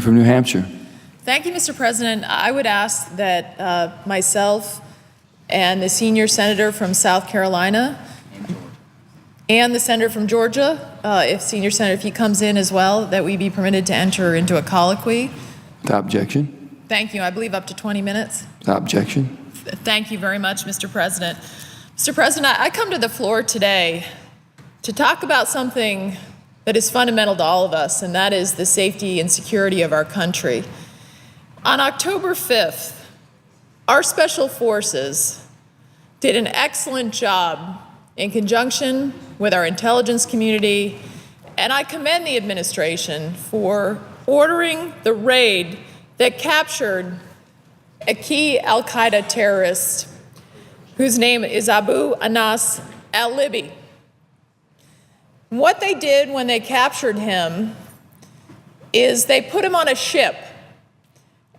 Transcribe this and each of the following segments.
from New Hampshire. Thank you, Mr. President. I would ask that myself and the senior senator from South Carolina and the senator from Georgia, if he comes in as well, that we be permitted to enter into a colloquy. Without objection. Thank you. I believe up to 20 minutes. Without objection. Thank you very much, Mr. President. Mr. President, I come to the floor today to talk about something that is fundamental to all of us, and that is the safety and security of our country. On October 5th, our special forces did an excellent job in conjunction with our intelligence community, and I commend the administration for ordering the raid that captured a key al-Qaeda terrorist whose name is Abu Anas al-Libi. What they did when they captured him is they put him on a ship.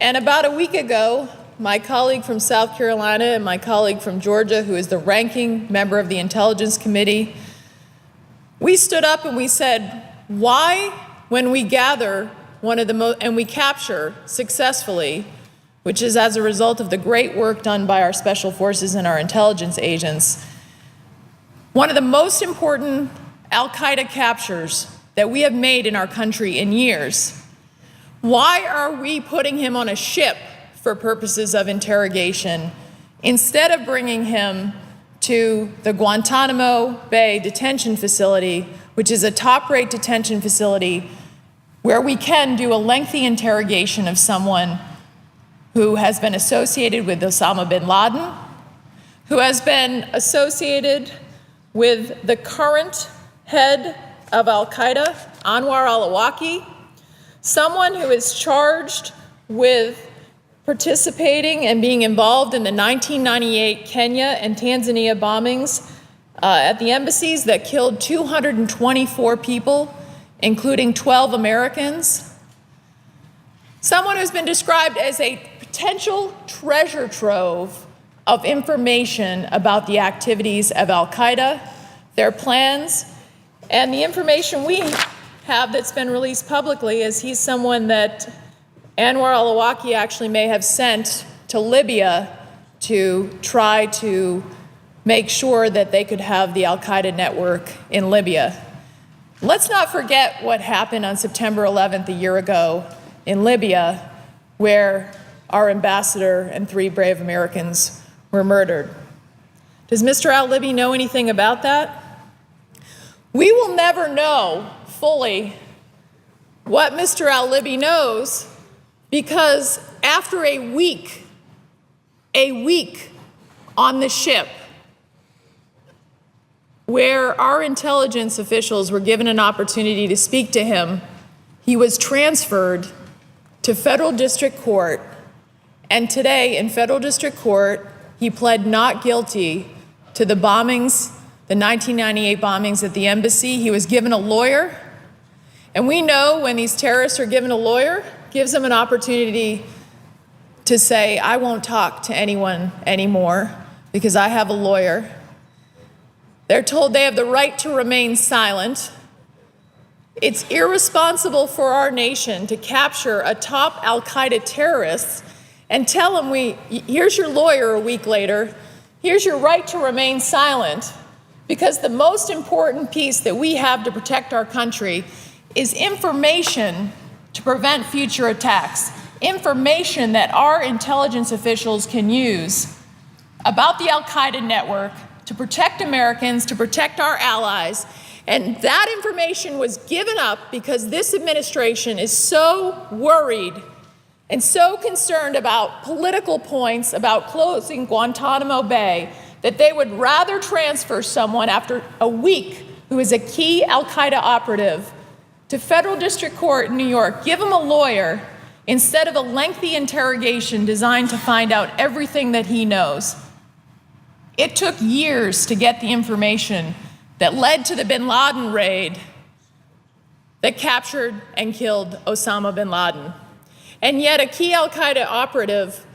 And about a week ago, my colleague from South Carolina and my colleague from Georgia, who is the ranking member of the Intelligence Committee, we stood up and we said, why, when we gather and we capture successfully, which is as a result of the great work done by our special forces and our intelligence agents, one of the most important al-Qaeda captures that we have made in our country in years, why are we putting him on a ship for purposes of interrogation instead of bringing him to the Guantanamo Bay detention facility, which is a top-rate detention facility where we can do a lengthy interrogation of someone who has been associated with Osama bin Laden, who has been associated with the current head of al-Qaeda, Anwar al-Awlaki, someone who is charged with participating and being involved in the 1998 Kenya and Tanzania bombings at the embassies that killed 224 people, including 12 Americans. Someone who's been described as a potential treasure trove of information about the activities of al-Qaeda, their plans, and the information we have that's been released publicly is he's someone that Anwar al-Awlaki actually may have sent to Libya to try to make sure that they could have the al-Qaeda network in Libya. Let's not forget what happened on September 11th a year ago in Libya, where our ambassador and 3 brave Americans were murdered. Does Mr. al-Libi know anything about that? We will never know fully what Mr. al-Libi knows because after a week on the ship, where our intelligence officials were given an opportunity to speak to him, he was transferred to federal district court, and today in federal district court, he pled not guilty to the bombings, the 1998 bombings at the embassy. He was given a lawyer, and we know when these terrorists are given a lawyer, gives them an opportunity to say, I won't talk to anyone anymore because I have a lawyer. They're told they have the right to remain silent. It's irresponsible for our nation to capture a top al-Qaeda terrorist and tell him, here's your lawyer a week later, here's your right to remain silent, because the most important piece that we have to protect our country is information to prevent future attacks, information that our intelligence officials can use about the al-Qaeda network to protect Americans, to protect our allies. And that information was given up because this administration is so worried and so concerned about political points about closing Guantanamo Bay that they would rather transfer someone after a week who is a key al-Qaeda operative to federal district court in New York, give him a lawyer instead of a lengthy interrogation designed to find out everything that he knows. It took years to get the information that led to the bin Laden raid that captured and killed Osama bin Laden. And yet a key al-Qaeda operative,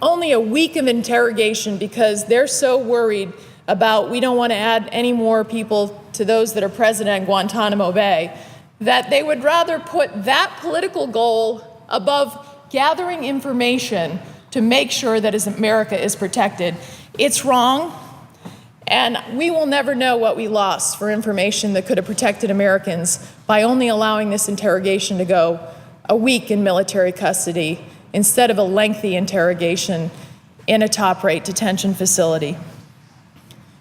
only a week of interrogation because they're so worried about we don't want to add any more people to those that are present at Guantanamo Bay, that they would rather put that political goal above gathering information to make sure that America is protected. It's wrong, and we will never know what we lost for information that could have protected Americans by only allowing this interrogation to go a week in military custody instead of a lengthy interrogation in a top-rate detention facility.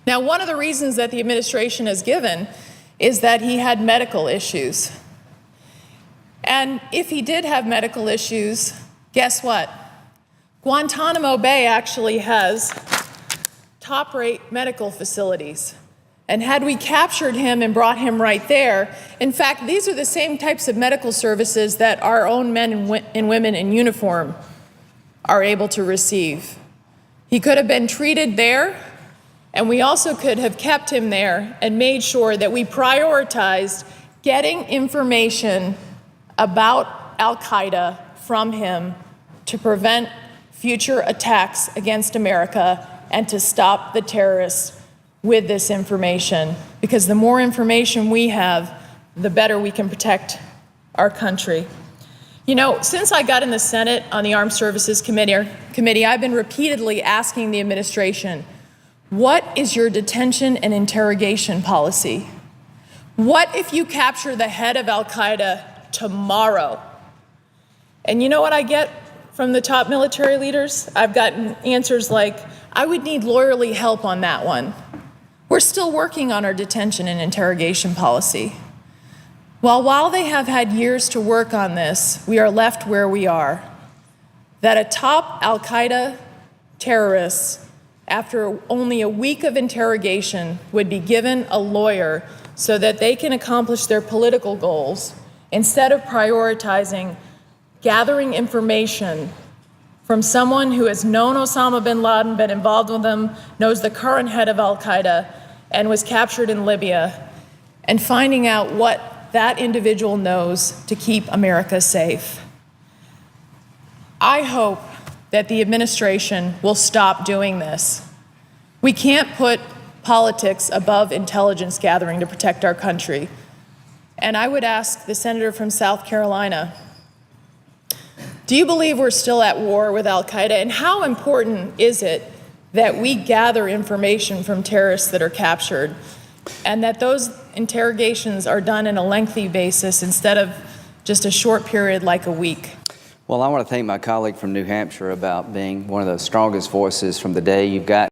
Now, one of the reasons that the administration has given is that he had medical issues. And if he did have medical issues, guess what? Guantanamo Bay actually has top-rate medical facilities. And had we captured him and brought him right there, in fact, these are the same types of medical services that our own men and women in uniform are able to receive. He could have been treated there, and we also could have kept him there and made sure that we prioritized getting information about al-Qaeda from him to prevent future attacks against America and to stop the terrorists with this information. Because the more information we have, the better we can protect our country. You know, since I got in the Senate on the Armed Services Committee, I've been repeatedly asking the administration, what is your detention and interrogation policy? What if you capture the head of al-Qaeda tomorrow? And you know what I get from the top military leaders? I've gotten answers like, I would need lawyerly help on that one. We're still working on our detention and interrogation policy. While they have had years to work on this, we are left where we are. That a top al-Qaeda terrorist, after only a week of interrogation, would be given a lawyer so that they can accomplish their political goals instead of prioritizing gathering information from someone who has known Osama bin Laden, been involved with him, knows the current head of al-Qaeda, and was captured in Libya, and finding out what that individual knows to keep America safe. I hope that the administration will stop doing this. We can't put politics above intelligence gathering to protect our country. And I would ask the senator from South Carolina, do you believe we're still at war with al-Qaeda? And how important is it that we gather information from terrorists that are captured and that those interrogations are done in a lengthy basis instead of just a short period like a week? Well, I want to thank my colleague from New Hampshire about being one of the strongest voices from the day you've got